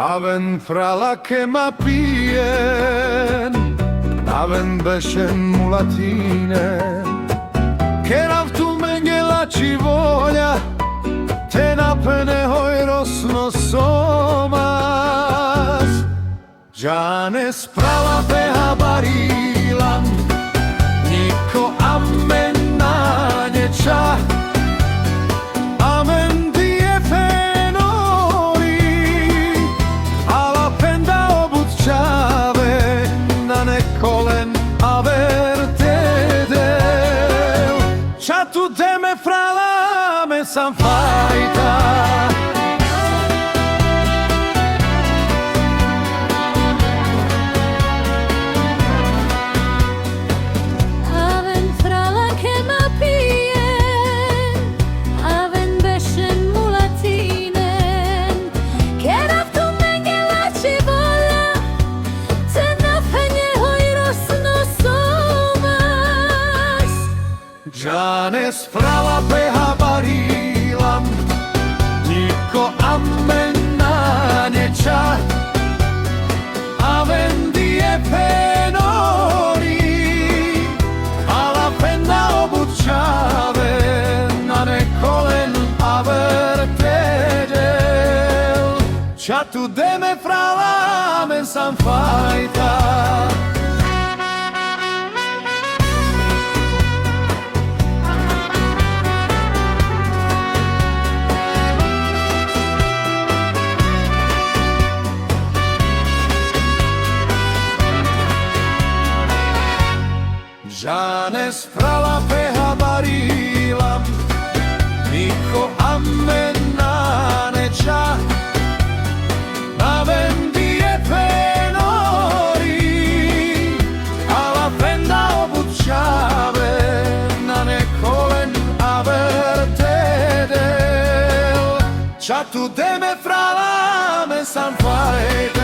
Aven frala che m'appien, aven beshen mulatine, che ravtu mengela ci voglia, te napene hojros no somas. Giane sprala peha barilan, niko amen na njeća, amen die fenori, ala penda obutčave, na nekolen avertedel. Čatu deme frala me sam fajta, Giane sprala peha barilam, niko amen na njeća, aven die penori, ala penda obutčave, na nekolen avertedel. Čatu deme frala men sam fajta, Giane sprala peha barilam, niko amen na njeća, aven die penori, ala penda obutčave, na nekolen avertedel. Čatu deme frala me sam fajta,